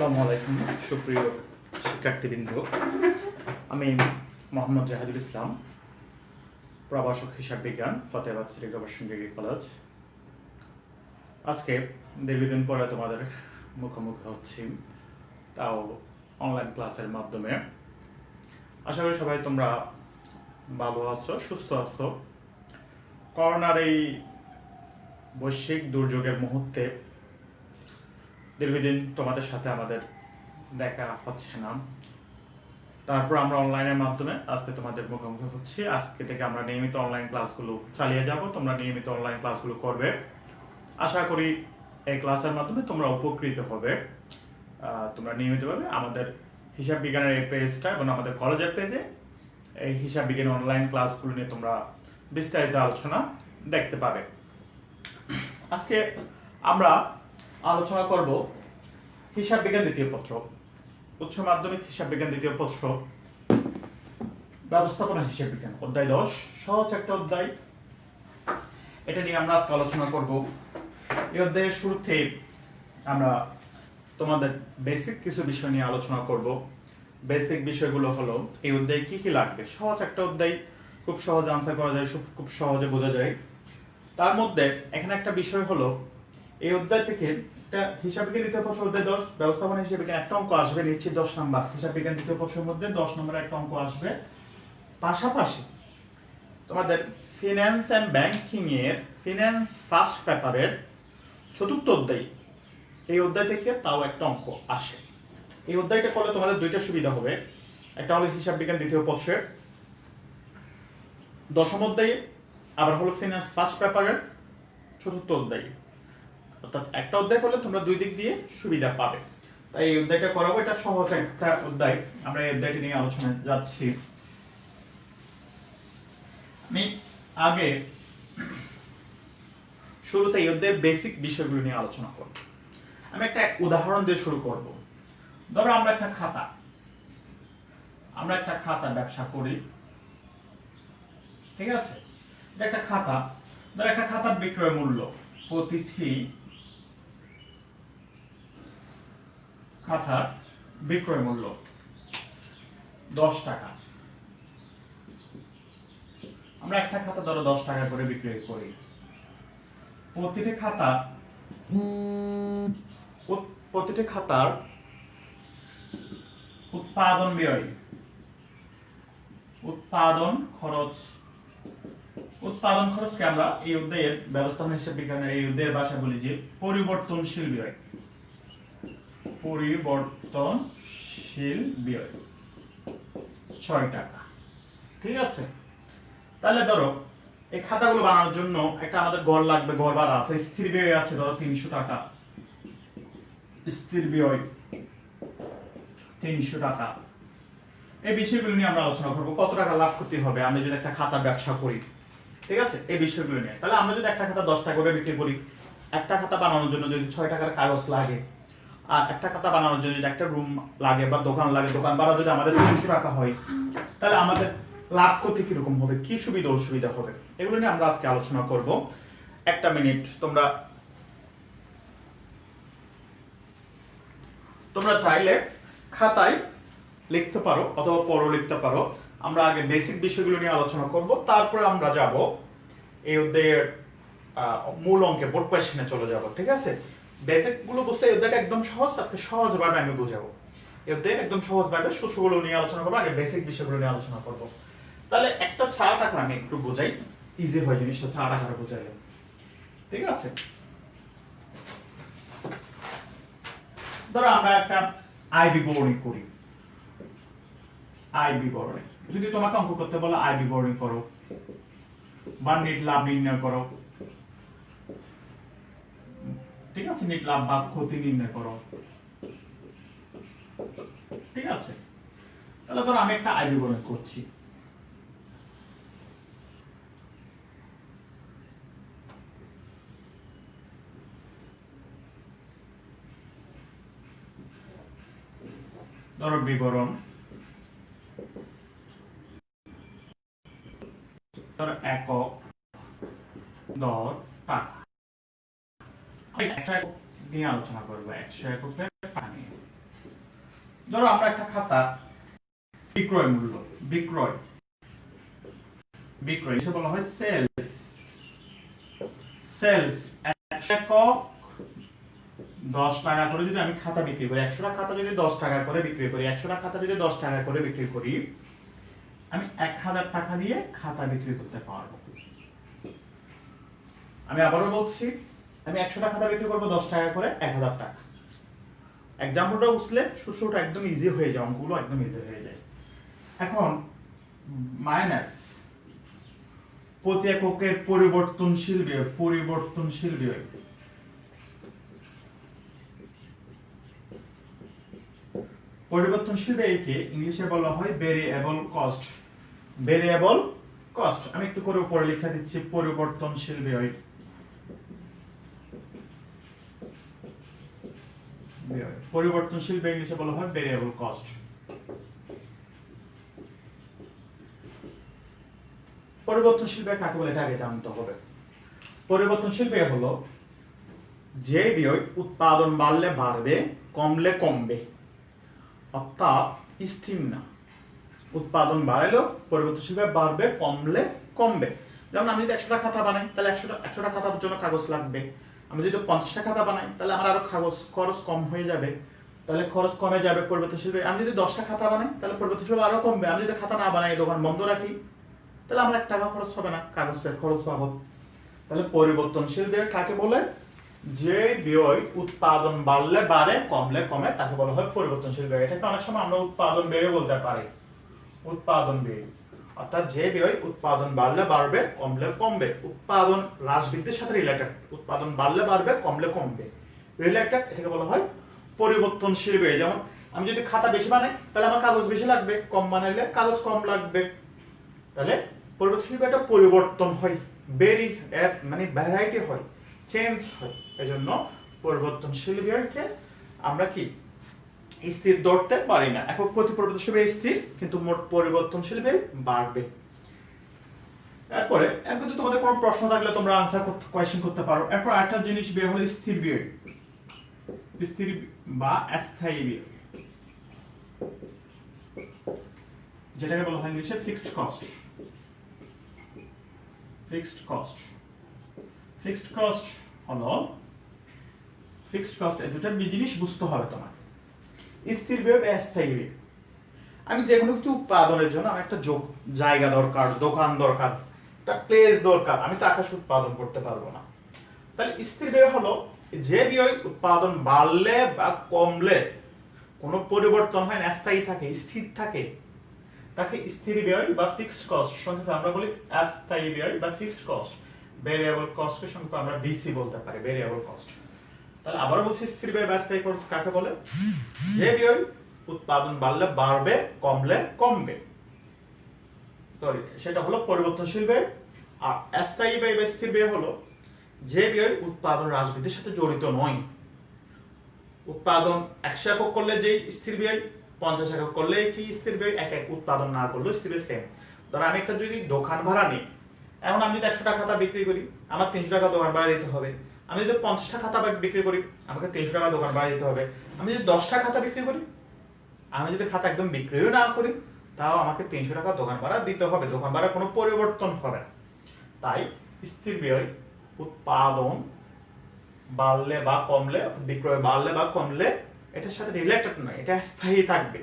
আসসালামু আলাইকুম সুপ্রিয় শিক্ষার্থীবৃন্দ, আমি মোহাম্মদ জাহিদুল ইসলাম, প্রভাষক হিসাব বিজ্ঞান, Fatehabad city government degree college. আজকে দীর্ঘদিন পরে তোমাদের মুখোমুখি হচ্ছি, তাও অনলাইন ক্লাসের মাধ্যমে। আশা করি সবাই তোমরা ভালো আছো, সুস্থ আছো। করোনার এই বৈশ্বিক দুর্যোগের মুহূর্তে দীর্ঘদিন তোমাদের সাথে আমাদের দেখা হচ্ছে না, তারপর আমরা অনলাইনের মাধ্যমে আজকে তোমাদের মুখোমুখি হচ্ছি। আজকে থেকে আমরা নিয়মিত অনলাইন ক্লাসগুলো চালিয়ে যাব, তোমরা নিয়মিত অনলাইন ক্লাসগুলো করবে। আশা করি এই ক্লাসের মাধ্যমে তোমরা উপকৃত হবে। তোমরা নিয়মিতভাবে আমাদের হিসাব বিজ্ঞানের এই পেজটা এবং আমাদের কলেজের পেজে এই হিসাব বিজ্ঞান অনলাইন ক্লাসগুলো নিয়ে তোমরা বিস্তারিত আলোচনা দেখতে পাবে। আজকে আমরা আলোচনা করব হিসাব বিজ্ঞান দ্বিতীয় পত্র, উচ্চ মাধ্যমিক হিসাব বিজ্ঞান দ্বিতীয় পত্র, ব্যবস্থাপনা হিসাব বিজ্ঞান, অধ্যায় 10, সহজ একটা অধ্যায়। এটা নিয়ে আমরা আজকে আলোচনা করব। এই অধ্যায়ের শুরুতে আমরা তোমাদের বেসিক কিছু বিষয় নিয়ে আলোচনা করব। বেসিক বিষয়গুলো হলো এই অধ্যায়ে কি কি লাগবে। সহজ একটা অধ্যায়, খুব সহজে আনসার করা যায়, খুব সহজে বোঝা যায়। তার মধ্যে এখানে একটা বিষয় হলো, এই অধ্যায় থেকে একটা হিসাব বিজ্ঞান দ্বিতীয় পত্র অধ্যায় 10 ব্যবস্থাপনা হিসাব বিজ্ঞান একটা অঙ্ক আসবে, নিশ্চিত 10 নাম্বার। হিসাব বিজ্ঞান দ্বিতীয় পত্রের মধ্যে 10 নম্বরের একটা অঙ্ক আসবে। পাশাপাশি তোমাদের ফিনান্স এন্ড ব্যাংকিং এর ফিনান্স ফার্স্ট পেপারের চতুর্থ অধ্যায়, এই অধ্যায় থেকে তাও একটা অঙ্ক আসে। এই অধ্যায়টা করলে তোমাদের দুইটা সুবিধা হবে। একটা হলো হিসাব বিজ্ঞান দ্বিতীয় পত্রের দশম অধ্যায়ে, আবার হলো ফিনান্স ফার্স্ট পেপারের চতুর্থ অধ্যায়। অর্থাৎ একটা অধ্যায় করলে তোমরা দুই দিক দিয়ে সুবিধা পাবে। তাই এই অধ্যায়টা করাবো, এটা সহজ একটা অধ্যায়। আমরা এই অধ্যায়টি নিয়ে আলোচনায় যাচ্ছি। আমি আগে শুরুতে এই অধ্যায়ের বেসিক বিষয়গুলো নিয়ে আলোচনা করব। আমি একটা উদাহরণ দিয়ে শুরু করব। ধরো আমরা একটা খাতা ব্যবসা করি, ঠিক আছে? এটা একটা খাতা, ধরো একটা খাতার বিক্রয় মূল্য, প্রতিটি খাতার বিক্রয় মূল্য 10 টাকা। আমরা একটা খাতা ধরো 10 টাকা করে বিক্রয় করি। প্রতিটি খাতার উৎপাদন খরচকে আমরা এই অধ্যায়ের ব্যবস্থাপনা হিসাব বিজ্ঞানের এই অধ্যায়ের ভাষায় বলি যে পরিবর্তনশীল ব্যয় 6 টাকা। ঠিক আছে? তাহলে ধরো এই খাতাগুলো বানানোর জন্য একটা আমাদের ঘর লাগবে, ঘর ভাড়া আছে, স্থির ব্যয় আছে ধরো 300 টাকা। স্থির ব্যয় 300 টাকা। এই বিষয়গুলো নিয়ে আমরা আলোচনা করব। কত টাকা লাভ করতে হবে আমি যদি একটা খাতা ব্যবসা করি, ঠিক আছে? এই বিষয়গুলো নিয়ে। তাহলে আমরা যদি একটা খাতা 10 টাকা করে বিক্রি করি, একটা খাতা বানানোর জন্য যদি 6 টাকার কাগজ লাগে, আর একটা খাতা বানানোর জন্য যদি একটা রুম লাগে বা দোকান লাগে, দোকান ভাড়া যদি আমাদের 300 টাকা হয়, তাহলে আমাদের লাভ করতে কিরকম হবে, কি সুবিধা অসুবিধা হবে, এগুলো নিয়ে আমরা আজকে আলোচনা করব। একটা মিনিট তোমরা চাইলে খাতায় লিখতে পারো অথবা পরও লিখতে পারো। আমরা আগে বেসিক বিষয়গুলো নিয়ে আলোচনা করব, তারপরে আমরা যাব এই অধ্যায়ের মূল অঙ্কে, বোর্ড কোয়েশ্চেনে চলে যাব। ঠিক আছে? বেসিক গুলো বুঝতে এই অধ্যায়টা একদম সহজ, আজকে সহজভাবে আমি বুঝাবো। এই অধ্যায় একদম সহজভাবে সূত্রগুলো নিয়ে আলোচনা করব, আগে বেসিক বিষয়গুলো নিয়ে আলোচনা করব। তাহলে একটা চার্ট আকারে আমি একটু বোঝাই, ইজি হয় জিনিসটা চার্ট আকারে বোঝাইলে। ঠিক আছে? ধরো আমরা একটা আয় বিবরণী করি। আয় বিবরণী যদি তোমাকে অঙ্ক করতে বলো, আয় বিবরণী করো বা নেট লাভ নির্ণয় করো। ঠিক আছে? নেট লাভ বা ক্ষতি নির্ণয় করো। ঠিক আছে? তাহলে ধরো আমি একটা আয় বিবরণী করছি। ধরো বিবরণ, ধরো একক দর টাকা। আমি 100 একক নিয়ে আলোচনা করবো, 100 এককের টাকা নিয়ে। ধরো আমরা একটা খাতা বিক্রয় মূল্য, বিক্রয় বিক্রয় এসে বলা হয় সেলস, সেলস 100 একক 10 টাকা করে যদি আমি খাতা বিক্রি করি, 100 টা খাতা যদি 10 টাকা করে বিক্রি করি, 100 টা খাতা যদি 10 টাকা করে বিক্রি করি, আমি 1000 টাকা দিয়ে খাতা বিক্রি করতে পারবো। আমি আবারও বলছি, আমি 100 টা খাতা বিক্রি করব 10 টাকা করে, 1000 টাকা। এক্সাম্পলটা বুঝলে সূত্রটা একদম ইজি হয়ে যায়, অঙ্কগুলো একদম ইজি হয়ে যায়। এখন মাইনাস প্রতি এককের পরিবর্তনশীল ব্যয়, পরিবর্তনশীল ব্যয়, পরিবর্তনশীল ব্যয়কে ইংলিশে বলা হয় ভেরিয়েবল কস্ট, ভেরিয়েবল কস্ট। আমি একটু করে উপরে লিখে দিচ্ছি পরিবর্তনশীল ব্যয়, পরিবর্তনশীল ব্যয় ইংলিশে বলা হয় ভেরিয়েবল কস্ট। পরিবর্তনশীল ব্যয় কাকে বলে এটা আগে জানতে হবে। পরিবর্তনশীল ব্যয় হলো যে ব্যয় উৎপাদন বাড়লে বাড়বে, কমলে কমবে, অর্থাৎ স্থির না। উৎপাদন বাড়লেও পরিবর্তনশীল ব্যয় বাড়বে, কমলে কমবে। যেমন আমি যদি 100 টা খাতা বানাই তাহলে 100 টা খাতার জন্য কাগজ লাগবে। আমি যদি 50 টা খাতা বানাই তাহলে আমার আরো খরচ কম হয়ে যাবে, তাহলে খরচ কমে যাবে পরিবর্তনশীল ব্যয়। আমি যদি 10 টা খাতা বানাই তাহলে পরিবর্তনশীল ব্যয় আরো কমবে। আমি যদি খাতা না বানাই, দোকান বন্ধ রাখি, তাহলে আমার 1 টাকা খরচ হবে না কাগজের খরচ বাবদ। তাহলে পরিবর্তনশীল ব্যয় কাকে বলে? যে ব্যয় উৎপাদন বাড়লে বাড়ে, কমলে কমে, তাকে বলা হয় পরিবর্তনশীল ব্যয়। এটাকে অনেক সময় আমরা উৎপাদন ব্যয় বলতে পারি, উৎপাদন ব্যয়। অর্থাৎ যে ব্যয় উৎপাদন বাড়লে বাড়বে, কমলে কমবে, উৎপাদন হ্রাস বৃদ্ধির সাথে রিলেটেড, উৎপাদন বাড়লে বাড়বে, কমলে কমবে রিলেটেড, এটাকে বলা হয় পরিবর্তনশীল ব্যয়। যেমন আমি যদি খাতা বেশি বানাই তাহলে আমার কাগজ বেশি লাগবে, কম বানাইলে কাগজ কম লাগবে। তাহলে পরিবর্তনশীল ব্যয়টা পরিবর্তন হয়, মানে ভ্যারাইটি হয়, চেঞ্জ হয়। এজন্য পরিবর্তনশীল ব্যয়কে আমরা কি স্থির ধরতে পারি না। একক প্রতি পরিবর্তনশীল ব্যয় স্থির, কিন্তু মোট পরিবর্তনশীল ব্যয় বাড়বে। এরপরে যদি তোমাদের কোনো প্রশ্ন থাকলে তোমরা আনসার কোয়েশ্চেন করতে পারো। এরপর আরেকটা জিনিস ব্যয় হলো স্থির ব্যয়, স্থির বা স্থায়ী ব্যয়, যেটাকে বলা হয় ইংলিশে fixed cost. Fixed cost, fixed cost হলো, ফিক্সড কস্ট এই দুটো জিনিস বুঝতে হবে তোমার। স্থির ব্যয় বা স্থায়ী ব্যয়, আমি যে কোনো কিছু উৎপাদনের জন্য আমার একটা জায়গা দরকার, দোকান দরকার, একটা প্লেস দরকার, আমি তো আকাশ উৎপাদন করতে পারবো না। তাহলে স্থির ব্যয় হলো যে ব্যয় উৎপাদন বাড়লে বা কমলে কোনো পরিবর্তন হয় না, স্থায়ী থাকে, স্থির থাকে, তাকে স্থির ব্যয় বা ফিক্সড কস্ট, সংক্ষেপে আমরা বলি স্থায়ী ব্যয় বা ফিক্সড কস্ট। ভেরিয়েবল কস্টকে সংক্ষেপে আমরা ভিসি বলতে পারি, ভেরিয়েবল কস্ট। তাহলে আবার বলছি স্থির ব্যয় বা স্থায়ী কস্ট কাকে বলে? যে ব্যয় উৎপাদন বাড়লে বাড়বে, কমলে কমবে, সরি সেটা হলো পরিবর্তনশীল ব্যয়। আর স্থায়ী ব্যয় বা স্থির ব্যয় হলো যে ব্যয় উৎপাদন হ্রাস বৃদ্ধির সাথে জড়িত নয়। উৎপাদন 100 একক করলে যেই স্থির ব্যয়, 50 একক করলে কি স্থির ব্যয়, এক উৎপাদন না করলেও স্থির ব্যয় সেম। ধর আমি একটা যদি দোকান ভাড়া নিই, এখন আমি যদি 100 টাকা খাতা বিক্রি করি, আমার 300 টাকা দোকান ভাড়া দিতে হবে। আমি যদি 50 টা খাতা বিক্রি করি, আমাকে 300 টাকা দোকান ভাড়া দিতে হবে। আমি যদি 10 টা খাতা বিক্রি করি, আমি যদি খাতা একদম বিক্রিও না করি, তাও আমাকে 300 টাকা দোকান ভাড়া দিতে হবে। দোকান ভাড়া কোনো পরিবর্তন হবে না। তাই স্থির ব্যয় উৎপাদন বাড়লে বা কমলে, বিক্রয় বাড়লে বা কমলে, এটার সাথে রিলেটেড নয়, এটা স্থায়ী থাকবে।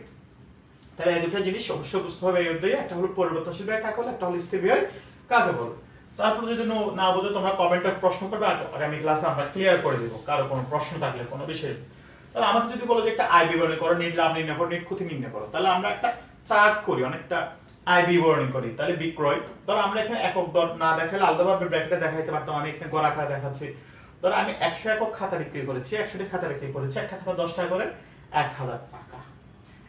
তাহলে এই দুটো জিনিস অবশ্যই বুঝতে হবে এই অধ্যায়ে। একটা হলো পরিবর্তনশীল ব্যয় কাকে বলে, একটা হলো স্থির ব্যয় কাকে বলে। তারপর যদি না বুঝো তোমরা কমেন্টে প্রশ্ন করবে, আগামী ক্লাসে আমরা ক্লিয়ার করে দেব কারো কোনো প্রশ্ন থাকলে কোনো বিষয়ে। তাহলে আমাকে যদি বলো যে একটা আয় বিবরণী করো, নিট লাভ নির্ণয় করো, নিট ক্ষতি নির্ণয় করো, তাহলে আমরা একটা চার্ট করি, অনেকটা আয় বিবরণী করি। তাহলে বিক্রয়, ধরো আমরা এখানে একক দর না দেখালে আলাদাভাবে ব্র্যাকেটে দেখাইতে পারতাম, আমি এখানে গড় আকারে দেখাচ্ছি। ধরো আমি 100 একক খাতা বিক্রি করেছি, 100 টি খাতা বিক্রি করেছি, একটা খাতা 10 টাকা করে, 1000 টাকা।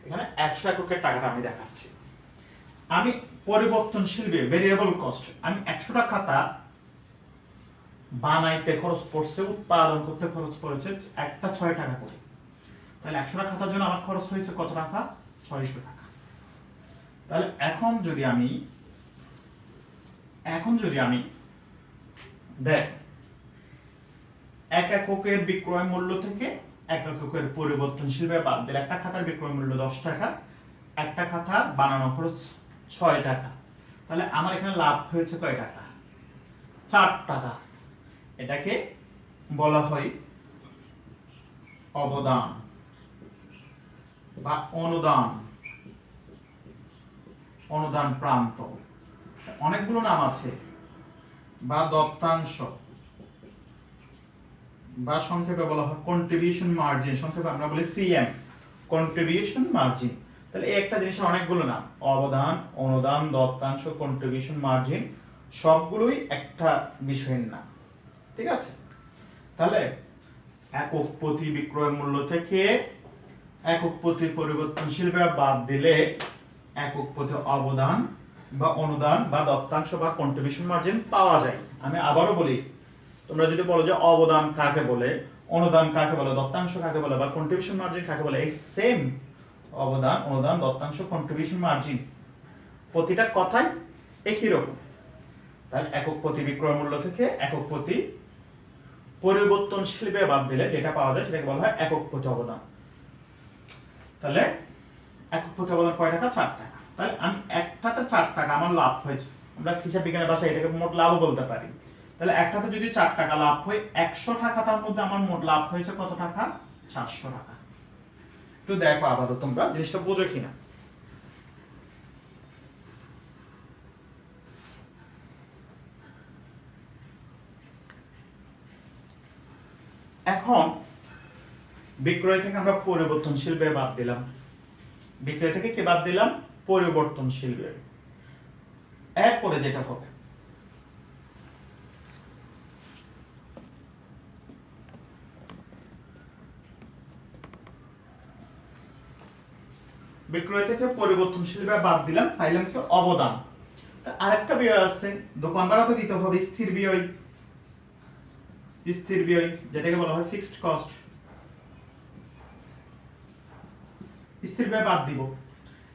এখানে 100 এককের টাকাটা আমি দেখাচ্ছি। আমি পরিবর্তনশীল ব্যয়, ভেরিয়েবল কস্ট, আমি 100 টা খাতা বানাইতে খরচ পড়ছে, উৎপাদন করতে খরচ পড়েছে একটা 6 টাকা করে। তাহলে 100 টা খাতার জন্য আমার খরচ হয়েছে কত টাকা? 600 টাকা। তাহলে এখন যদি আমি দেখ 1 এককের বিক্রয় মূল্য থেকে এককের পরিবর্তনশীল ব্যয় বাদ দিলে একটা খাতার বিক্রয় মূল্য 10 টাকা, একটা খাতা বানানো খরচ 6 টাকা, তাহলে আমার এখানে লাভ হয়েছে কয় টাকা? 4 টাকা। এটাকে বলা হয় অবদান বা অনুদান, অনুদান প্রান্ত, অনেকগুলো নাম আছে, বা দত্তাংশ, বা সংক্ষেপে বলা হয় কন্ট্রিবিউশন মার্জিন, সংক্ষেপে আমরা বলি সিএম, কন্ট্রিবিউশন মার্জিন। তাহলে এই একটা জিনিসের অনেকগুলো নাম, অবদান, অনুদান, দত্তাংশ, কন্ট্রিবিউশন মার্জিন, সবগুলোই একটা বিষয়ের নাম। ঠিক আছে, তাহলে একক প্রতি বিক্রয় মূল্য থেকে একক প্রতি পরিবর্তনশীল ব্যয় বাদ দিলে একক প্রতি অবদান বা অনুদান বা দত্তাংশ বা কন্ট্রিবিউশন মার্জিন পাওয়া যায়। আমি আবারও বলি, তোমরা যদি বলো যে অবদান কাকে বলে, অনুদান কাকে বলে, দত্তাংশ কাকে বলে, বা কন্ট্রিবিউশন মার্জিন কাকে বলে, এই সেম অবদান, অনুদান, দত্তাংশ, কন্ট্রিবিউশন মার্জিন প্রতিটা কথাই একই রকম। তাহলে একক প্রতি বিক্রয় মূল্য থেকে একক প্রতি পরিবর্তনশীল ব্যয় বাদ দিলে যেটা পাওয়া যায় সেটাকে বলা হয় একক প্রতি অবদান। তাহলে একক প্রতি অবদান কয় টাকা? 4 টাকা। তাহলে আমি একটাতে 4 টাকা আমার লাভ হয়েছে, আমরা হিসাব বিজ্ঞানের ভাষায় এটাকে মোট লাভও বলতে পারি। তাহলে একটাতে যদি 4 টাকা লাভ হয়, 100 টাকা, তার মধ্যে আমার মোট লাভ হয়েছে কত টাকা? 400 টাকা। একটু দেখো আবারও তোমরা জিনিসটা বুঝো কিনা। এখন বিক্রয় থেকে আমরা পরিবর্তনশীল ব্যয় বাদ দিলাম, বিক্রয় থেকে কি বাদ দিলাম? পরিবর্তনশীল ব্যয়। এরপরে যেটা হবে, বিক্রয় থেকে পরিবর্তনশীল ব্যয় বাদ দিলাম, পাইলাম কি? অবদান। আরেকটা ব্যয় আছে, দোকান ভাড়াতে দিতে হবে স্থির ব্যয়, স্থির ব্যয় যেটাকে বলা হয় ফিক্সড কস্ট। স্থির ব্যয় বাদ দিব।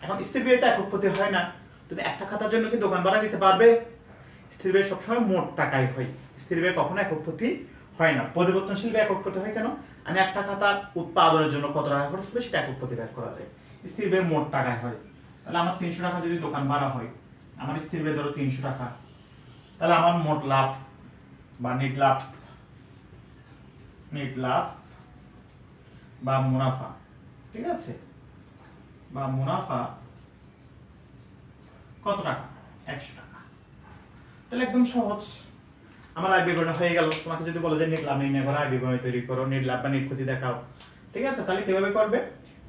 এখন স্থির ব্যয় তো একক প্রতি হয় না, তুমি একটা খাতার জন্য কি দোকান ভাড়া দিতে পারবে? স্থির ব্যয় সবসময় মোট টাকায় হয়, স্থির ব্যয় কখনো একক প্রতি হয় না। পরিবর্তনশীল ব্যয় একক প্রতি হয় কেন? আমি একটা খাতার উৎপাদনের জন্য কত টাকা খরচ হবে সেটা একক প্রতি ব্যয় করা যায়, স্থির ব্যয় মোট টাকায় হয়। তাহলে আমার 300 টাকা যদি দোকান ভাড়া হয়, আমার স্থির ব্যয় ধরো 300 টাকা, তাহলে আমার মোট লাভ বা নেট লাভ, নেট লাভ বা মুনাফা, ঠিক আছে, বা মুনাফা কত টাকা? 100 টাকা। তাহলে একদম সহজ, আমার আয় বিবরণ হয়ে গেল। তোমাকে যদি বলে যে নেট লাভ নির্ণয় করো, আয় বিবরণ তৈরি করো, নেট লাভ বা নেট ক্ষতি দেখাও, ঠিক আছে, তাহলে কিভাবে করবে?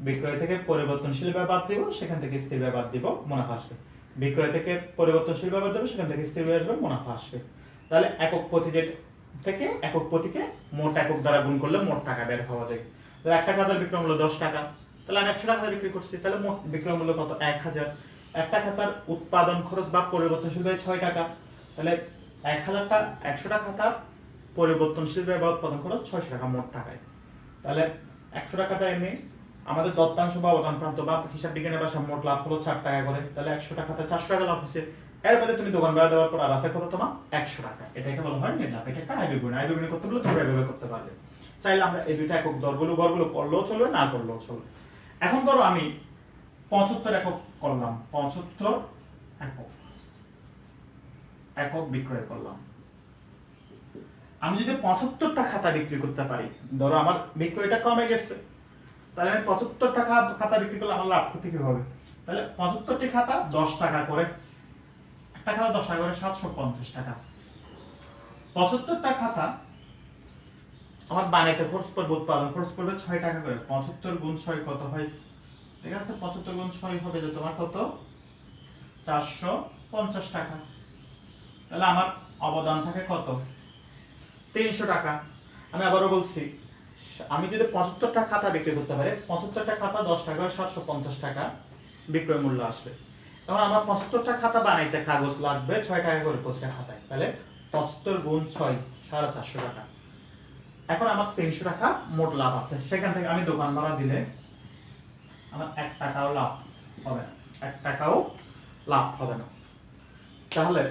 বিক্রয় থেকে পরিবর্তনশীল ব্যয় বাদ দিব, সেখান থেকে স্থির ব্যয় বাদ দিব, মুনাফা আসবে। বিক্রয় থেকে পরিবর্তনশীল ব্যয় বাদ দেব, সেখান থেকে স্থির ব্যয় আসবে, মুনাফা আসবে। তাহলে একক প্রতি থেকে একক প্রতিকে মোট একক দ্বারা গুণ করলে মোট টাকা বের হওয়া যায়। তো একটা খাতার বিক্রয় মূল্য 10 টাকা, তাহলে আমি 100 টাকা বিক্রি করছি, তাহলে মোট বিক্রয় মূল্য কত? 1000। একটা খাতার উৎপাদন খরচ বা পরিবর্তনশীল ব্যয় 6 টাকা, তাহলে 1000টা 100টা খাতার পরিবর্তনশীল ব্যয় বা উৎপাদন খরচ 600 টাকা মোট টাকায়। তাহলে 100 টাকাটা এমনি আমাদের দত্তাংশ বা অবদান প্রান্ত বা হিসাব বিজ্ঞানের ভাষায় মোট লাভ হলো 4 টাকা করে, তাহলে 100 টাকাতে 400 টাকা লাভ হয়েছে। এরপরে তুমি দোকান ভাড়া দেওয়ার পর আর আছে কত তোমার? 100 টাকা। এটাকে বলা হয় নেট লাভ। এটা একটা আয় বিবরণী। আয় বিবরণী করতে বলে তোমরা এভাবে করতে পারবে। চাইলে আমরা এই দুইটা একক দরগুলো গড়গুলো করলেও চলবে, না করলেও চলবে। এখন ধরো আমি 75 একক করলাম, 75 একক, একক বিক্রয় করলাম। আমি যদি 75টা খাতা বিক্রি করতে পারি, ধরো আমার বিক্রয়টা কমে গেছে, তাহলে আমি 75 টাকা খাতা বিক্রি করলে আমার লাভ ক্ষতি কি হবে? তাহলে 75টি খাতা 10 টাকা করে, একটা খাতা 10 টাকা করে 750 টাকা। 75টা খাতা আমার বানাইতে খরচ পড়বে, উৎপাদন খরচ পড়বে 6 টাকা করে। 75 গুণ 6 কত হয়? ঠিক আছে, 75 গুণ 6 হবে যে তোমার কত? 450 টাকা। তাহলে আমার অবদান থাকে কত? 300 টাকা। আমি আবারও বলছি, আমি যদি 75টা খাতা বিক্রি করতে পারি, 75টা খাতা 10 টাকা করে 750 টাকা বিক্রয় মূল্য আসবে। তখন আমার 75টা খাতা বানাইতে কাগজ লাগবে 6 টাকা করে প্রতিটা খাতায়। তাহলে 75 গুণ 6 450 টাকা। এখন আমার 300 টাকা মোট লাভ আছে, সেখান থেকে আমি দোকান ভাড়া দিলে আমার 1 টাকাও লাভ হবে না, 1 টাকাও লাভ হবে না। তাহলে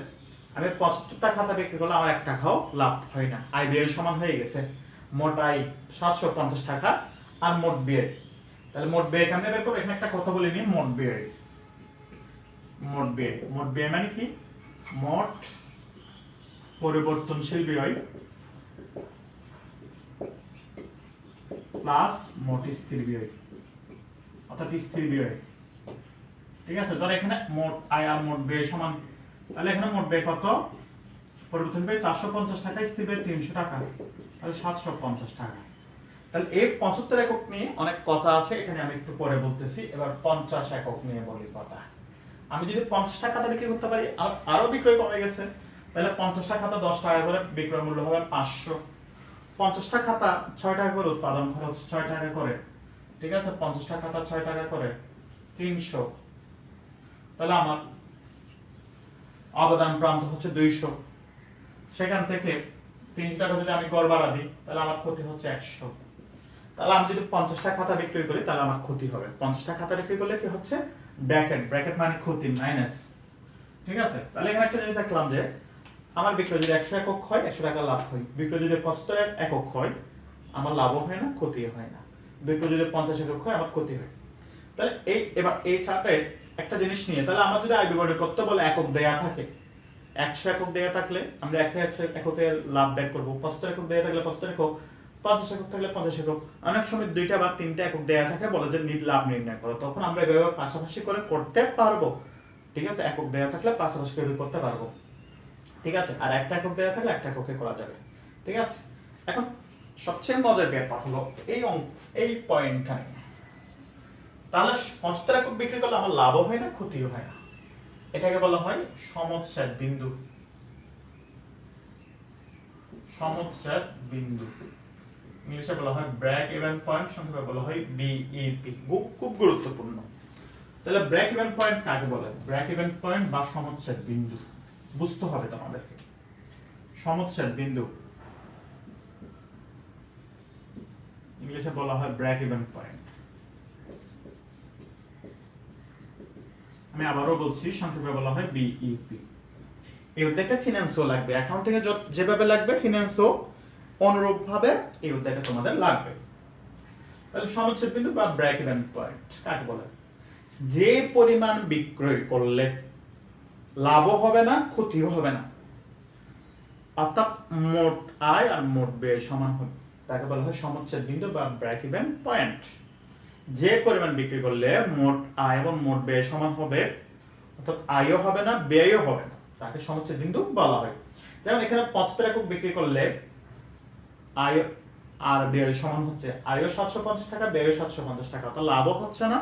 আমি 75টা খাতা বিক্রি করলে আমার 1 টাকাও লাভ হয় না। আয় ব্যয় সমান হয়ে গেছে। মোট আয় 750 টাকা, আর মোট ব্যয়। তাহলে মোট ব্যয় কেমনে বের করব, এখানে একটা কথা বলে নিই, মোট ব্যয় মানে কি, মোট পরিবর্তনশীল ব্যয় প্লাস মোট স্থির ব্যয়, অর্থাৎ স্থির ব্যয়। ঠিক আছে, ধর এখানে মোট আয় আর মোট ব্যয় সমান, তাহলে এখানে মোট ব্যয় কত, পরিবর্তন ব্যয় 450 টাকা, স্থির ব্যয় 300 টাকা, তাহলে 750 টাকা। তাহলে এই 75 একক নিয়ে অনেক কথা আছে, এখানে আমি একটু পরে বলতেছি। এবার 50 একক নিয়ে বলি কথা। আমি যদি 50 টাকা খাতা বিক্রি করতে পারি, আরো বিক্রয় কমে গেছে, তাহলে 50 টাকা খাতা 10 টাকা করে বিক্রয় মূল্য হবে 500। 50 টাকা খাতা 6 টাকা করে উৎপাদন খরচ 6 টাকা করে, ঠিক আছে, 50 টাকা খাতা 6 টাকা করে 300, তাহলে আমার অবদান প্রান্ত হচ্ছে 200। সেখান থেকে 300 টাকা যদি আমি গড় ভাড়া দিই, তাহলে আমার ক্ষতি হচ্ছে 100। তাহলে আমি যদি 50 টাকা খাতা বিক্রি করি, তাহলে আমার ক্ষতি হবে। 50 টাকা খাতা বিক্রি করলে কি হচ্ছে, ব্র্যাকেট মানে ক্ষতি মাইনাস। ঠিক আছে, তাহলে এখানে একটা জিনিস দেখলাম যে আমার বিক্রয় যদি 100 একক হয়, 100 টাকা লাভ হয়। বিক্রয় যদি 75 একক হয়, আমার লাভও হয় না, ক্ষতিও হয় না। বিক্রয় যদি 50 একক হয়, আমার ক্ষতি হয়। তাহলে এবার এই চার্টে একটা জিনিস নিয়ে, তাহলে আমার যদি আয় বিবরণী করতে বলে একক দেয়া থাকে, 100 একক দেয়া থাকলে আমরা 100 এককে লাভ বের করব। 75 একক দেয়া থাকলে 75 একক, 50 একক থাকলে 50 একক। অনেক সময় দুইটা বা তিনটা একক দেয়া থাকে, বলে যে লাভ নির্ণয় করো, তখন আমরা এভাবে পাশাপাশি করে করতে পারবো। ঠিক আছে, একক দেয়া থাকলে পাশাপাশি করে করতে পারবো। ঠিক আছে, আর একটা একক দেয়া থাকলে একটা এককে করা যাবে। ঠিক আছে, এখন সবচেয়ে মজার ব্যাপার হলো এই পয়েন্টটা নিয়ে। তাহলে 75 একক বিক্রি করলে আমার লাভও হয় না, ক্ষতিও হয় না। এটাকে বলা হয় সমচ্ছেদ বিন্দু। সমচ্ছেদ বিন্দু ইংলিশে বলা হয় ব্রেক ইভেন পয়েন্ট, সংক্ষেপে বলা হয় বিইপি। খুব গুরুত্বপূর্ণ। তাহলে ব্রেক ইভেন পয়েন্ট কাকে বলে? ব্রেক ইভেন পয়েন্ট বা সমচ্ছেদ বিন্দু বুঝতে হবে তোমাদেরকে। সমচ্ছেদ বিন্দু ইংলিশে বলা হয় ব্রেক ইভেন পয়েন্ট। আমি আবারও বলছি, সংক্ষেপে বলা হয় বিইপি। এই উদ্যোগটা ফিনান্সও লাগবে, অ্যাকাউন্টিং এ যেভাবে লাগবে ফিনান্সও অনুরূপ ভাবে এই উদ্যোগটা তোমাদের লাগবে। তাহলে সমচ্ছেদ বিন্দু বা ব্রেক ইভেন পয়েন্ট কাকে বলে? যে পরিমাণ বিক্রয় করলে লাভও হবে না, ক্ষতিও হবে না, অর্থাৎ মোট আয় আর মোট ব্যয় সমান হবে, তাকে বলা হয় সমচ্ছেদ বিন্দু বা ব্রেক ইভেন পয়েন্ট। যে পরিমাণ বিক্রি করলে মোট আয় এবং মোট ব্যয় সমান হবে, অর্থাৎ আয়ও হবে না, ব্যয়ও হবে না, তাকে সমচ্ছেদ বিন্দু বলা হয়। যেমন এখানে 75 একক বিক্রি করলে আয় আর ব্যয় সমান হচ্ছে, আয়ও 750 টাকা, ব্যয়ও 750 টাকা, তো লাভও হচ্ছে না,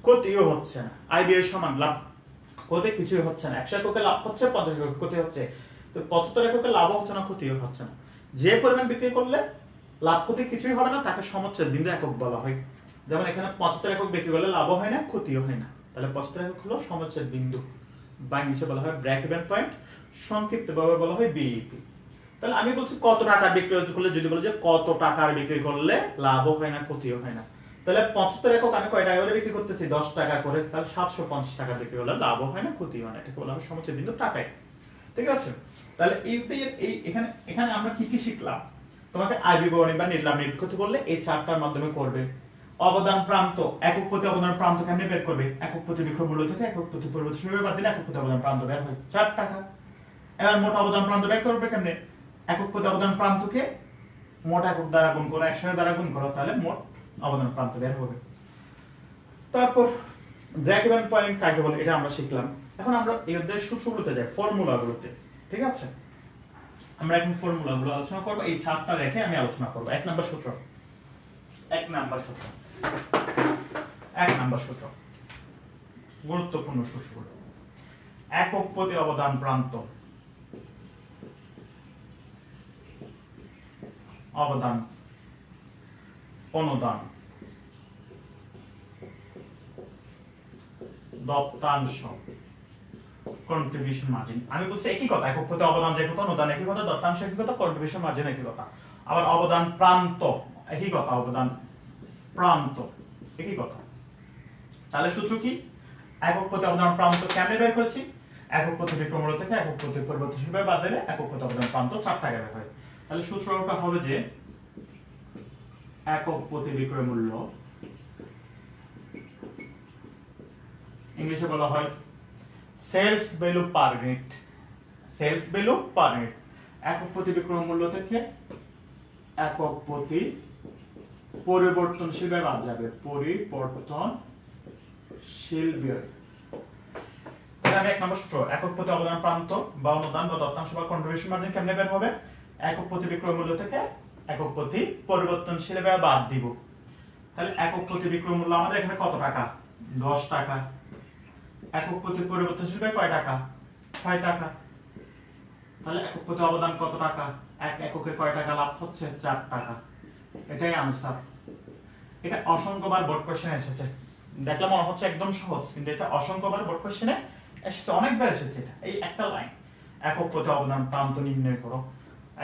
ক্ষতিও হচ্ছে না। আয় ব্যয় সমান, লাভ ক্ষতি কিছুই হচ্ছে না। 100 এককে লাভ হচ্ছে, 50 এককে ক্ষতি হচ্ছে। তো 75 এককে লাভও হচ্ছে না, ক্ষতিও হচ্ছে না। যে পরিমাণ বিক্রি করলে লাভ ক্ষতি কিছুই হবে না, তাকে সমচ্ছেদ বিন্দু একক বলা হয়। যেমন এখানে 75 একক বিক্রি করলে লাভও হয় না, ক্ষতিও হয় না, তাহলে 75 একক হলো সমচ্ছেদ বিন্দু বা ইংলিশে বলা হয় ব্রেক ইভেন পয়েন্ট, সংক্ষিপ্তভাবে বলা হয় বিইপি। তাহলে আমি বলছি কত টাকার বিক্রি করলে, যদি বলে যে কত টাকার বিক্রি করলে লাভও হয় না, ক্ষতিও হয় না, তাহলে 75 একক আমি কয় টাকা করে বিক্রি করতেছি? 10 টাকা করে, তাহলে 750 টাকা বিক্রি করলে লাভও হয় না, ক্ষতিও হয় না, এটাকে বলা হয় সমচ্ছেদ বিন্দু টাকায়। ঠিক আছে, তাহলে এখানে আমরা কি কি শিখলাম? তোমাকে আয় বিবরণী বা নিলাম নিষ্পত্তি বললে এই চারটার মাধ্যমে করবে। অবদান প্রান্ত, একক প্রতি অবদান প্রান্ত কেমনে বের করবে? একক প্রতি বিক্রয় মূল্য থেকে একক প্রতি পরিবর্তনশীল বাদ দিলে একক প্রতি অবদান প্রান্ত বের হয় 4 টাকা। এবার মোট অবদান প্রান্ত বের করবে কেমনে? একক প্রতি অবদান প্রান্তকে মোট একক দ্বারা গুণ করো, 100 দ্বারা গুণ করো, তাহলে মোট অবদান প্রান্ত বের হবে। তারপর ব্রেক ইভেন পয়েন্ট কাকে বলে এটা আমরা শিখলাম। এখন আমরা এই অধ্যায়ের সূত্রগুলোতে যাই, ফর্মুলাগুলোতে। ঠিক আছে, আমরা এখন ফর্মুলাগুলো আলোচনা করব। এই চারটা রেখে আমি আলোচনা করব। 1 নাম্বার সূত্র, 1 নাম্বার সূত্র, 1 নাম্বার সূত্র, গুরুত্বপূর্ণ সূত্রগুলো। একক প্রতি অবদান প্রান্ত, অবদান, অনুদান, দত্তাংশ, কন্ট্রিবিউশন মার্জিন। আমি বলছি একই কথা, একক প্রতি অবদান যে কথা, অনুদান একই কথা, দত্তাংশ একই কথা, কন্ট্রিবিউশন মার্জিন একই কথা। আবার অবদান প্রান্ত একই কথা, অবদান প্রান্ত একই কথা। তাহলে সূত্র কি? একক প্রতি অবদান প্রান্ত কেমনে বের করেছি? একক প্রতি বিক্রয় মূল্য থেকে একক প্রতি পরিবর্তনশীল বাদ দিলে একক প্রতি অবদান প্রান্ত 4 টাকা বের হয়। তাহলে সূত্রটা হবে যে একক প্রতি বিক্রয় মূল্য, ইংলিশে বলা হয় sales value per unit, sales value per unit. একক প্রতি বিক্রয় মূল্য থেকে একক প্রতি পরিবর্তনশীল ব্যয় বাদ যাবে, পরিবর্তনশীল ব্যয়। তাহলে আমি 1 নম্বর সূত্র, একক প্রতি অবদান প্রান্ত বা অনুদান বা দত্তাংশ বা কন্ট্রিবিউশন মার্জিন কেমনে বের হবে? একক প্রতি বিক্রয় মূল্য থেকে একক প্রতি পরিবর্তনশীল ব্যয় বাদ দিব। তাহলে একক প্রতি বিক্রয় মূল্য আমাদের এখানে কত টাকা? 10 টাকা। একক প্রতি পরিবর্তনশীল ব্যয় কয় টাকা? 6 টাকা। তাহলে একক প্রতি অবদান কত টাকা? এক এককে কয় টাকা লাভ হচ্ছে? 4 টাকা। এটাই আনসার। এটা অসংখ্যবার বোর্ড কোশ্চেনে এসেছে, দেখলে মনে হচ্ছে একদম সহজ, কিন্তু এটা অসংখ্যবার বোর্ড কোশ্চেনে এসেছে, অনেকবার এসেছে। এটা এই একটা লাইন, একক প্রতি অবদান প্রান্ত নির্ণয় করো,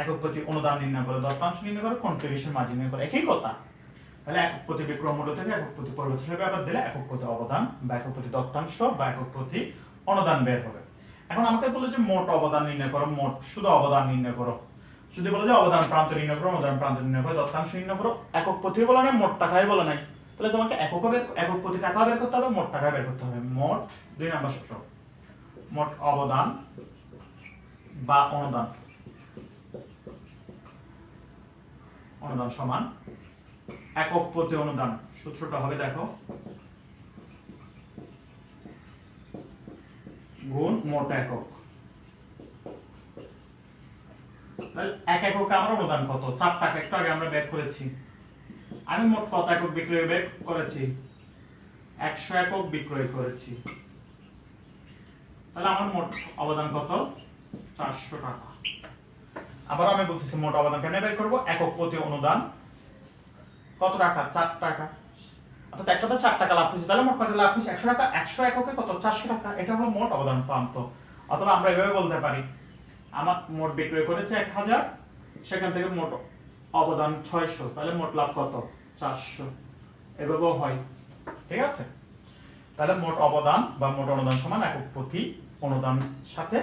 একক প্রতি অনুদান নির্ণয় করো, দত্তাংশ নির্ণয় করো, কন্ট্রিবিউশন মার্জিন নির্ণয় করো, একই কথা। তাহলে একক প্রতি বিক্রয় মূল্য থেকে একক প্রতি পরিবর্তনশীল ব্যয় বাদ দিলে একক প্রতি অবদান বা একক প্রতি দত্তাংশ বা একক প্রতি অনুদান বের হবে। এখন আমাকে বলে যে মোট অবদান নির্ণয় করো, মোট শুধু অবদান নির্ণয় করো, যদি বলে যে অবদান প্রান্ত নির্ণয় করো, অনুদান প্রান্ত নির্ণয় করো, দত্তাংশ নির্ণয় করো, একক প্রতি বলা নাই, মোট টাকাই বলা নাই, তাহলে তোমাকে একক প্রতি টাকা বের করতে হবে, মোট টাকা বের করতে হবে। মোট 2 নম্বর সূত্র, মোট অবদান বা অনুদান, অনুদান সমান একক প্রতি অনুদান, সূত্রটা হবে দেখো গুণ মোট একক। তাহলে এক এককে আমার অনুদান কত? 4 টাকা, একটু আগে আমরা বের করেছি। আমি মোট কত একক বিক্রয় বের করেছি? 100 একক বিক্রয় করেছি। তাহলে আমার মোট অবদান কত? 400 টাকা। আবার আমি বলতেছি মোট অবদান কেন বের করব? একক প্রতি অনুদান কত টাকা? 4 টাকা। অর্থাৎ একটাতে 4 টাকা লাভ হয়েছে, তাহলে মোট কত লাভ হয়েছে? 100 টাকা। 100 এককে কত? 400 টাকা। এটা হলো মোট অবদান প্রান্ত। অথবা আমরা এভাবে বলতে পারি, আমার মোট বিক্রয় করেছে 1000, সেখান থেকে মোট অবদান 600, তাহলে মোট লাভ কত? 400। এভাবেও হয়, ঠিক আছে? তাহলে মোট অবদান বা মোট অনুদান সমান একক প্রতি অনুদান সাথে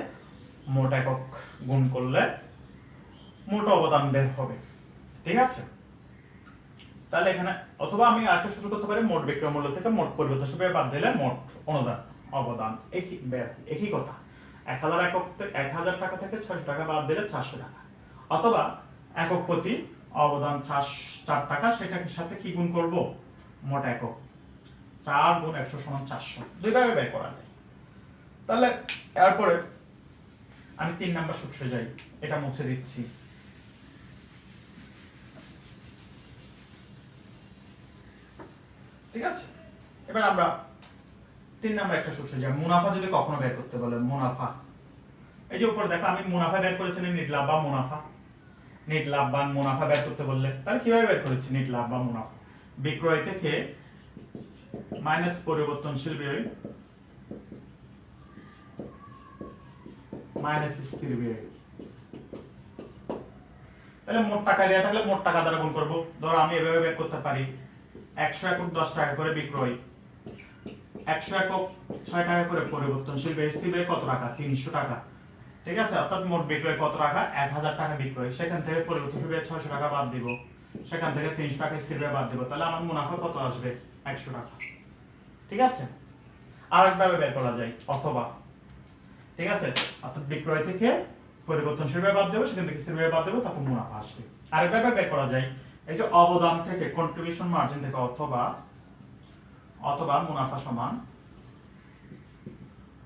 মোট একক গুণ করলে মোট অবদান বের হবে, ঠিক আছে? তাহলে এখানে অথবা আমি আরেকটা সূত্র করতে পারি, মোট বিক্রয় মূল্য থেকে মোট পরিবর্তনশীল ব্যয় বাদ দিলে মোট অনুদান অবদান, একই কথা। 1000 একক 1000 টাকা থেকে 600 টাকা বাদ দিলে 400 টাকা। অথবা একক প্রতি অবদান 4 টাকা, সেটার সাথে কি গুণ করব? মোট একক। 4 গুণ 100 সমান 400। দুইভাবে বের করা যায়। তাহলে এরপরে আমি 3 নাম্বার সূত্রে যাই, এটা মুছে দিচ্ছি। ঠিক আছে, এবার আমরা 3 নাম্বার একটা সূত্রে যাই। মুনাফা যদি কখনো বের করতে বলে, মুনাফা, এই যে উপরে দেখো আমি মুনাফা বের করেছি, নেট লাভ বা মুনাফা, নেট লাভ বা মুনাফা বের করতে বললে তাহলে কিভাবে বের করেছি? নেট লাভ বা মুনাফা বিক্রয় থেকে মাইনাস পরিবর্তনশীল ব্যয় মাইনাস স্থির ব্যয়। তাহলে মোট টাকা দেয়া থাকলে মোট টাকা দ্বারা গুণ করব। ধরো আমি এভাবে বের করতে পারি, 100 একক 10 টাকা করে বিক্রয়, 100 একক 6 টাকা করে পরিবর্তনশীল ব্যয়, স্থির ব্যয় কত টাকা? 300 টাকা। ঠিক আছে, অর্থাৎ মোট বিক্রয় কত টাকা? 1000 টাকা বিক্রয়, সেখান থেকে পরিবর্তনশীল ব্যয় 600 টাকা বাদ দিব, সেখান থেকে 300 টাকা স্থির ব্যয় বাদ দিব, তাহলে আমার মুনাফা কত আসবে? 100 টাকা। ঠিক আছে, আরেকভাবে বের করা যায়, অথবা, ঠিক আছে, অর্থাৎ বিক্রয় থেকে পরিবর্তনশীল ব্যয় বাদ দেব, সেখান থেকে স্থির ব্যয় বাদ দেব, তারপর মুনাফা আসবে। আরেকভাবে বের করা যায়, এই যে অবদান থেকে কন্ট্রিবিউশন মার্জিন থেকে, অথবা মুনাফা সমান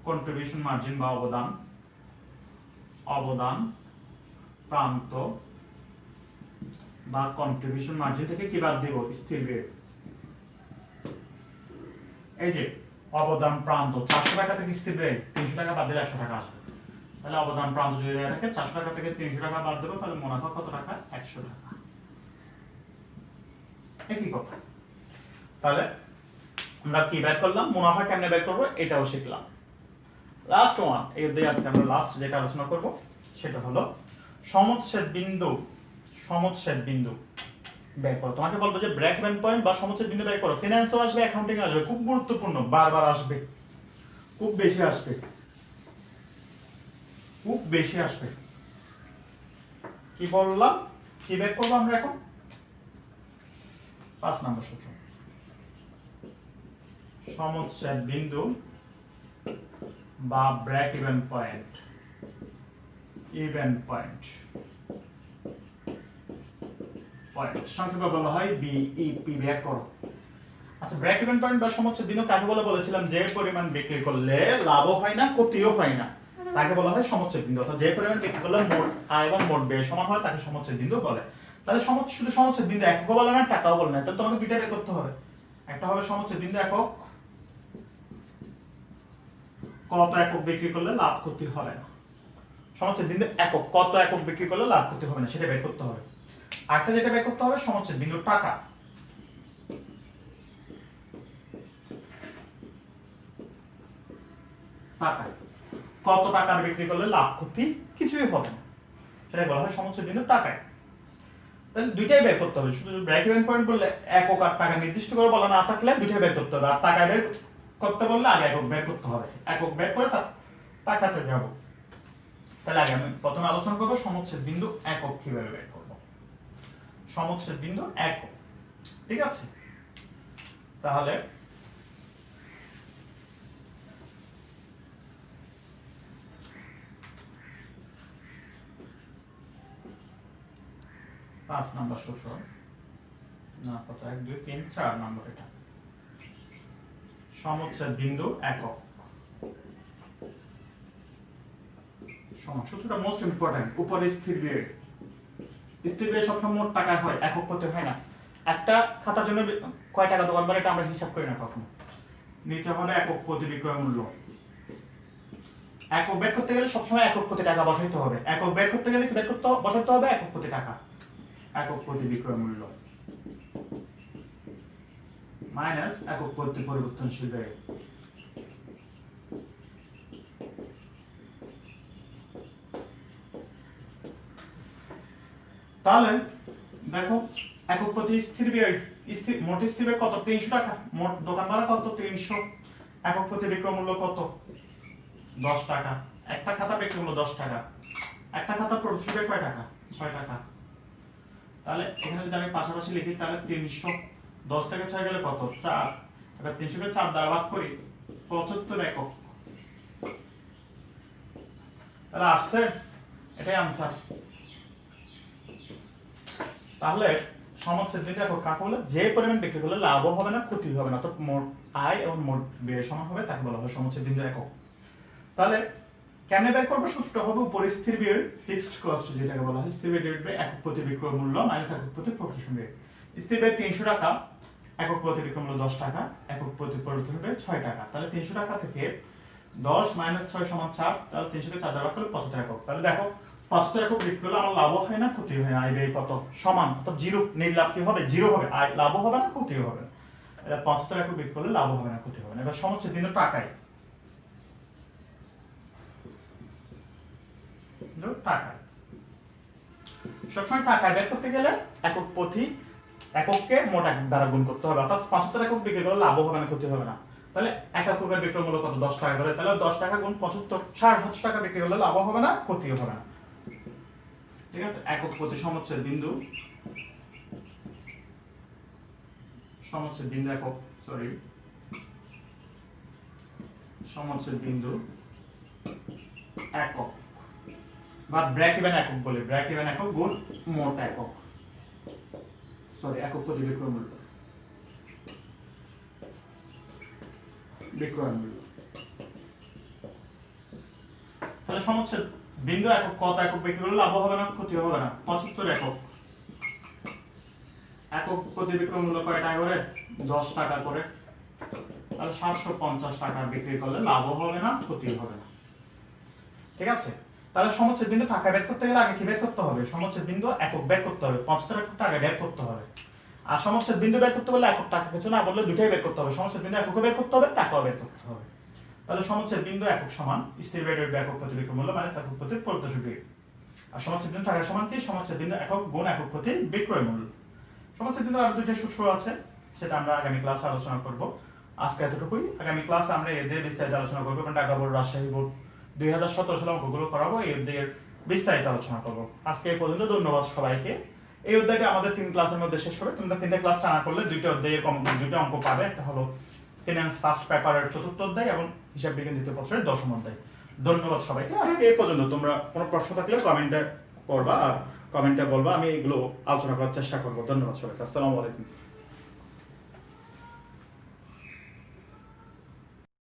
কন্ট্রিবিউশন মার্জিন বা অবদান প্রান্ত বা কন্ট্রিবিউশন মার্জিন থেকে কি বাদ দিব? স্থির ব্যয়। এই যে অবদান প্রান্ত 400 টাকা থেকে স্থির ব্যয় 300 টাকা বাদ দিলে 100 টাকা আসবে। তাহলে অবদান প্রান্ত যদি দেয়া থাকে 400 টাকা থেকে 300 টাকা বাদ দেব, তাহলে মুনাফা কত টাকা? 100 টাকা। একই কথা। তাহলে আমরা কি বের করলাম? মুনাফা কেমনে বের করব এটাও শিখলাম। লাস্ট ওয়ান, এই অধ্যায়ে আজকে আমরা লাস্ট যেটা আলোচনা করব সেটা হলো সমচ্ছেদ বিন্দু বের করো। তোমাকে বলবো যে ব্রেক ইভেন পয়েন্ট বা সমচ্ছেদ বিন্দু বের করো। ফিনান্সও আসবে, অ্যাকাউন্টিং আসবে, খুব গুরুত্বপূর্ণ, বারবার আসবে, খুব বেশি আসবে। কি বললাম? কি বের করবো আমরা এখন? 5 নম্বর সূত্র, সমচ্ছেদ বিন্দু বা ব্রেক ইভেন পয়েন্ট, সংক্ষেপে বলা হয় বিইপি। বের করো। আচ্ছা, ব্রেক ইভেন পয়েন্ট বা সমচ্ছেদ বিন্দু কাকে বলে বলেছিলাম? যে পরিমাণ বিক্রি করলে লাভও হয় না ক্ষতিও হয় না তাকে বলা হয় সমচ্ছেদ বিন্দু। অর্থাৎ যে পরিমাণ বিক্রি করলে মোট আয় এবং মোট ব্যয় সমান হয় তাকে সমচ্ছেদ বিন্দু বলে। তাহলে শুধু সমচ্ছেদ বিন্দু এককও বলে না, টাকাও বলে না, তাহলে তোমাকে দুইটা বের করতে হবে। একটা হবে সমচ্ছেদ বিন্দু একক, কত একক বিক্রি করলে লাভ ক্ষতি হবে না। সমচ্ছেদ বিন্দু একক, কত একক বিক্রি করলে লাভ ক্ষতি হবে না সেটা বের করতে হবে। আরেকটা যেটা বের করতে হবে সমচ্ছেদ বিন্দু টাকা। কত টাকার বিক্রি করলে লাভ ক্ষতি কিছুই হবে না সেটাই বলা হয় সমচ্ছেদ বিন্দু টাকায়। তাহলে দুইটাই বের করতে হবে। শুধু ব্রেক ইভেন পয়েন্ট বললে একক আর টাকা নির্দিষ্ট করে বলা না থাকলে দুইটাই বের করতে হবে। আর টাকা বের করতে বললে আগে একক বের করতে হবে, একক বের করে টাকাতে যাব। তাহলে আগে আমি প্রথমে আলোচনা করব সমচ্ছেদ বিন্দু একক কিভাবে বের করব। সমচ্ছেদ বিন্দু একক, ঠিক আছে? তাহলে পাঁচ নাম্বার সূত্র, না কত, 1 2 3 4 নম্বর, এটা সমচ্ছেদ বিন্দু একক সমান, সূত্রটা মোস্ট ইম্পর্টেন্ট। উপরে স্থির ব্যয়, স্থির ব্যয় সবসময় মোট টাকা হয়, একক করতে হয় না। একটা খাতার জন্য কয় টাকা দোকান বাড়ি এটা আমরা হিসাব করি না কখনো। নিচে হবে একক প্রতি বিক্রয় মূল্য। একক বের করতে গেলে সবসময় একক প্রতি টাকা বসাইতে হবে। একক বের করতে গেলে কি বের করতে বসাইতে হবে? একক প্রতি টাকা, একক প্রতি বিক্রয় মূল্য মাইনাস একক প্রতি পরিবর্তনশীল ব্যয়। তাহলে দেখো একক প্রতি স্থির ব্যয়, মোট স্থির ব্যয় কত? 300 টাকা। মোট দোকান ভাড়া কত? 300। একক প্রতি বিক্রয় মূল্য কত? 10 টাকা। একটা খাতা বিক্রয় মূল্য 10 টাকা। একটা খাতা প্রতি ব্যয় কয় টাকা? 6 টাকা। তাহলে এখানে যদি আমি পাশাপাশি লিখি তাহলে 300, 10 থেকে 6 গেলে কত? 4। এবার 300 কে 4 দ্বারা ভাগ করি, 75 একক। তাহলে আসছে, এটাই आंसर। তাহলে সমচ্ছেদ বিন্দু একক কাকে বলে? যে পরিমাণ বিক্রি করলে লাভও হবে না ক্ষতি হবে না, অর্থাৎ মোট আয় এবং মোট ব্যয় সমান হবে তাকে বলা হয় সমচ্ছেদ বিন্দু একক। তাহলে কেমনে বের করব? সূত্রটা হবে উপরে স্থির ব্যয় ফিক্সড কস্ট, যেটাকে বলা হয় স্থির ব্যয় ডিভাইড বাই একক প্রতি বিক্রয় মূল্য মাইনাস একক প্রতি পরিবর্তনশীল ব্যয়। স্থির ব্যয় 300 টাকা, একক প্রতি বিক্রয় মূল্য 10 টাকা, একক প্রতি পরিবর্তনশীল ব্যয় 6 টাকা। তাহলে 300 টাকা থেকে 10 - 6 = 4। তাহলে 300 কে 4 দ্বারা ভাগ করলে 75 একক। তাহলে দেখো 75 একক বিক্রি করলে আমার লাভও হয় না ক্ষতি হয় না, আয় ব্যয় কত? সমান, অর্থাৎ জিরো। নির্লাভ কি হবে? জিরো হবে। আয় লাভও হবে না ক্ষতিও হবে না। 75 একক বিক্রি করলে লাভও হবে না ক্ষতি হবে না। এবার সমচ্ছেদ বিন্দু টাকায়, টাকায় সবসময় টাকায় বের করতে গেলে একক প্রতি একককে মোট একক দ্বারা গুণ করতে হবে। অর্থাৎ 75 একক বিক্রি করলে লাভও হবে না ক্ষতি হবে না। তাহলে এক এককের বিক্রয় মূল্য কত? 10 টাকা করে। তাহলে 10 টাকা গুণ 75, 750 টাকা বিক্রি করলে লাভও হবে না ক্ষতিও হবে না, ঠিক আছে? একক প্রতি সমচ্ছেদ বিন্দু, সমচ্ছেদ বিন্দু একক, সরি, সমচ্ছেদ বিন্দু একক বা ব্রেক ইভেন একক বলে, ব্রেক ইভেন একক গুণ মোট একক, সরি, একক প্রতি বিক্রয় মূল্য, বিক্রয় মূল্য। তাহলে সমচ্ছেদ বিন্দু একক কত একক বিক্রি করলে লাভ হবে না ক্ষতি হবে না? 75 একক। একক প্রতি বিক্রয় মূল্য কয় টাকা করে? 10 টাকা করে। তাহলে 750 টাকা বিক্রি করলে লাভও হবে না ক্ষতিও হবে না, ঠিক আছে? তাহলে সমচ্ছেদ বিন্দু টাকা বের করতে গেলে আগে কি বের করতে হবে? সমচ্ছেদ বিন্দু একক বের করতে হবে, 75 একক টাকা বের করতে হবে। আর সমচ্ছেদ বিন্দু বের করতে বলে একক টাকা কিছু না বললে দুটাই বের করতে হবে। সমচ্ছেদ বিন্দু এককও বের করতে হবে, টাকাও বের করতে হবে। তাহলে সমচ্ছেদ বিন্দু একক সমান স্থির ব্যয় ডিভাইড বাই একক প্রতি বিক্রয় মূল্য মাইনাস একক প্রতি পরিবর্তনশীল ব্যয়। আর সমচ্ছেদ বিন্দু টাকা সমান কি? সমচ্ছেদ বিন্দু একক গুণ একক প্রতি বিক্রয় মূল্য। সমচ্ছেদ বিন্দুর আরো দুইটা সূত্র আছে, সেটা আমরা আগামী ক্লাসে আলোচনা করব। আজকে এতটুকুই। আগামী ক্লাসে আমরা এদের বিস্তারিত আলোচনা করব এবং ঢাকা বোর্ড, রাজশাহী বোর্ড 2017 সালে অঙ্কগুলো করাবো, এদের বিস্তারিত আলোচনা করব। আজকে এই পর্যন্ত। ধন্যবাদ সবাইকে এই অধ্যায়টা আমাদের 3 ক্লাসের মধ্যে শেষ হবে। তোমরা 3টা ক্লাস টানা করলে দুইটা অধ্যায়ে দুইটা অঙ্ক পাবে। একটা হলো ফিনান্স ফার্স্ট পেপারের 4র্থ অধ্যায় এবং হিসাব বিজ্ঞান দ্বিতীয় পত্রের 10ম অধ্যায়। ধন্যবাদ সবাইকে। আজকে এই পর্যন্ত। তোমরা কোনো প্রশ্ন থাকলে কমেন্টে করবা আর কমেন্টে বলবা, আমি এগুলো আলোচনা করার চেষ্টা করব। ধন্যবাদ সবাইকে। আসসালামু আলাইকুম।